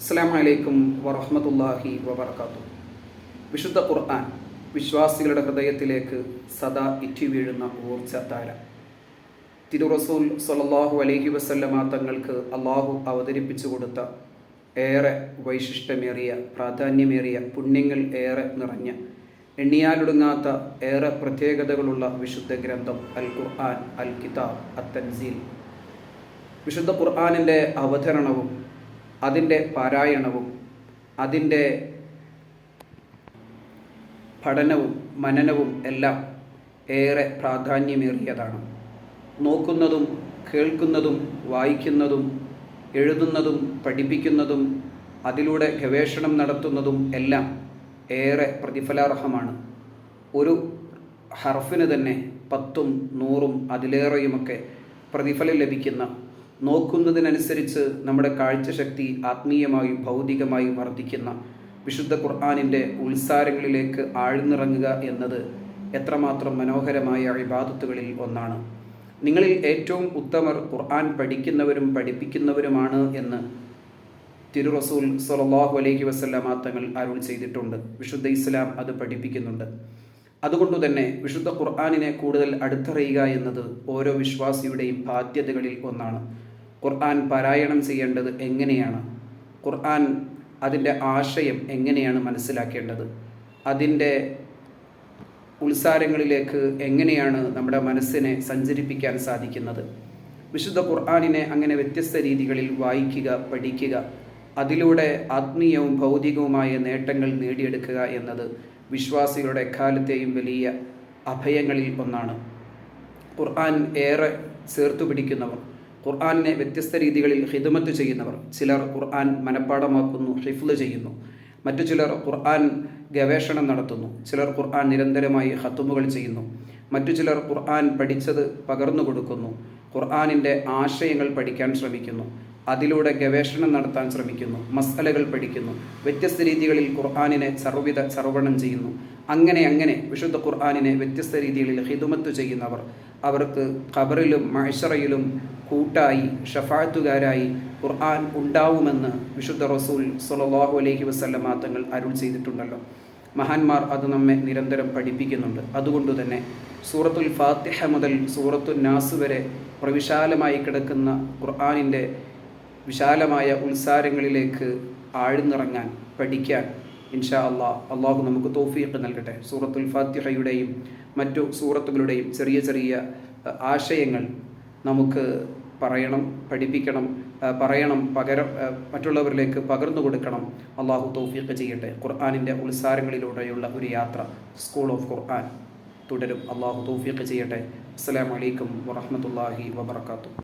അസ്സലാമു അലൈക്കും വറഹ്മത്തുള്ളാഹി വബറകാതുഹു. വിശുദ്ധ ഖുർആൻ വിശ്വാസികളുടെ ഹൃദയത്തിലേക്ക് സദാ ഇറ്റി വീഴുന്ന ഊർജ്ജധാര. തിരുറസൂൽ സ്വല്ലല്ലാഹു അലൈഹി വസല്ലമ തങ്ങൾക്ക് അള്ളാഹു അവതരിപ്പിച്ചു കൊടുത്ത ഏറെ വൈശിഷ്ട്യമേറിയ പ്രാധാന്യമേറിയ പുണ്യങ്ങൾ ഏറെ നിറഞ്ഞ എണ്ണിയാലൊടുങ്ങാത്ത ഏറെ പ്രത്യേകതകളുള്ള വിശുദ്ധ ഗ്രന്ഥം അൽ ഖുർആൻ, അൽ കിതാബ്, അത്തൻസീൽ. വിശുദ്ധ ഖുർആനിൻ്റെ അവതരണവും അതിൻ്റെ പാരായണവും അതിൻ്റെ പഠനവും മനനവും എല്ലാം ഏറെ പ്രാധാന്യമേറിയതാണ്. നോക്കുന്നതും കേൾക്കുന്നതും വായിക്കുന്നതും എഴുതുന്നതും പഠിപ്പിക്കുന്നതും അതിലൂടെ ഗവേഷണം നടത്തുന്നതും എല്ലാം ഏറെ പ്രതിഫലാർഹമാണ്. ഒരു ഹർഫിന് തന്നെ 10ഉം 100ഉം അതിലേറെയുമൊക്കെ പ്രതിഫലം ലഭിക്കുന്ന, നോക്കുന്നതിനനുസരിച്ച് നമ്മുടെ കാഴ്ചശക്തി ആത്മീയമായും ഭൗതികമായും വർദ്ധിക്കുന്ന വിശുദ്ധ ഖുർആനിൻ്റെ ഉത്സാരങ്ങളിലേക്ക് ആഴ്ന്നിറങ്ങുക എന്നത് എത്രമാത്രം മനോഹരമായ ഇബാദത്തുകളിൽ ഒന്നാണ്. നിങ്ങളിൽ ഏറ്റവും ഉത്തമർ ഖുർആൻ പഠിക്കുന്നവരും പഠിപ്പിക്കുന്നവരുമാണ് എന്ന് തിരുറസൂൽ സ്വല്ലല്ലാഹു അലൈഹി വസല്ലമ തങ്ങൾ അരുൾ ചെയ്തിട്ടുണ്ട്. വിശുദ്ധ ഇസ്ലാം അത് പഠിപ്പിക്കുന്നുണ്ട്. അതുകൊണ്ടുതന്നെ വിശുദ്ധ ഖുർആനിനെ കൂടുതൽ അടുത്തറിയുക എന്നത് ഓരോ വിശ്വാസിയുടെയും ബാധ്യതകളിൽ ഒന്നാണ്. ഖുർആൻ പാരായണം ചെയ്യേണ്ടത് എങ്ങനെയാണ്? ഖുർആൻ അതിൻ്റെ ആശയം എങ്ങനെയാണ് മനസ്സിലാക്കേണ്ടത്? അതിൻ്റെ ഉത്സാരങ്ങളിലേക്ക് എങ്ങനെയാണ് നമ്മുടെ മനസ്സിനെ സഞ്ചരിപ്പിക്കാൻ സാധിക്കുന്നത്? വിശുദ്ധ ഖുർആനിനെ അങ്ങനെ വ്യത്യസ്ത രീതികളിൽ വായിക്കുക, പഠിക്കുക, അതിലൂടെ ആത്മീയവും ഭൗതികവുമായ നേട്ടങ്ങൾ നേടിയെടുക്കുക എന്നത് വിശ്വാസികളുടെ എക്കാലത്തെയും വലിയ അഭയങ്ങളിൽ ഒന്നാണ്. ഖുർആൻ ഏറെ ചേർത്തു പിടിക്കുന്നവർ, ഖുർആനിനെ വ്യത്യസ്ത രീതികളിൽ ഖിദ്മത്ത് ചെയ്യുന്നവർ, ചിലർ ഖുർആൻ മനഃപ്പാഠമാക്കുന്നു, ഹിഫ്ള് ചെയ്യുന്നു. മറ്റു ചിലർ ഖുർആൻ ഗവേഷണം നടത്തുന്നു. ചിലർ ഖുർആൻ നിരന്തരമായി ഖത്മുകൾ ചെയ്യുന്നു. മറ്റു ചിലർ ഖുർആൻ പഠിച്ചത് പകർന്നു കൊടുക്കുന്നു. ഖുർആനിൻ്റെ ആശയങ്ങൾ പഠിക്കാൻ ശ്രമിക്കുന്നു. അതിലൂടെ ഗവേഷണം നടത്താൻ ശ്രമിക്കുന്നു. മസ്അലകൾ പഠിക്കുന്നു. വ്യത്യസ്ത രീതികളിൽ ഖുർആനിനെ സർവണം ചെയ്യുന്നു. അങ്ങനെ വിശുദ്ധ ഖുർആനിനെ വ്യത്യസ്ത രീതികളിൽ ഖിദ്മത്ത് ചെയ്യുന്നവർ, അവർക്ക് ഖബറിലും മഹ്ശറയിലും കൂട്ടായി ഷഫാഅത്തുകാരായി ഖുർആൻ ഉണ്ടാവുമെന്ന് വിശുദ്ധ റസൂൽ സ്വല്ലല്ലാഹു അലൈഹി വസല്ലമ തങ്ങൾ അരുൾ ചെയ്തിട്ടുണ്ടല്ലോ. മഹാന്മാർ അത് നമ്മെ നിരന്തരം പഠിപ്പിക്കുന്നുണ്ട്. അതുകൊണ്ട് തന്നെ സൂറത്തുൽ ഫാത്തിഹ മുതൽ സൂറത്തുൻ നാസ് വരെ പ്രവിശാലമായി കിടക്കുന്ന ഖുർആനിൻ്റെ വിശാലമായ ഉത്സാരങ്ങളിലേക്ക് ആഴ്ന്നിറങ്ങാൻ, പഠിക്കാൻ ഇൻഷാ അള്ളാഹു നമുക്ക് തൗഫീഖ് നൽകട്ടെ. സൂറത്തുൽ ഫാത്തിഹയുടെയും മറ്റു സൂറത്തുകളുടെയും ചെറിയ ചെറിയ ആശയങ്ങൾ നമുക്ക് പറയണം, പഠിപ്പിക്കണം, മറ്റുള്ളവരിലേക്ക് പകർന്നു കൊടുക്കണം. അള്ളാഹു തൗഫീഖ് ചെയ്യട്ടെ. ഖുർആനിൻ്റെ ഉത്സാരങ്ങളിലൂടെയുള്ള ഒരു യാത്ര, സ്കൂൾ ഓഫ് ഖുർആൻ തുടരും. അള്ളാഹു തൗഫീഖ് ചെയ്യട്ടെ. അസ്സലാമു അലൈക്കും വറഹ്മത്തുള്ളാഹി വബറകാതുഹു.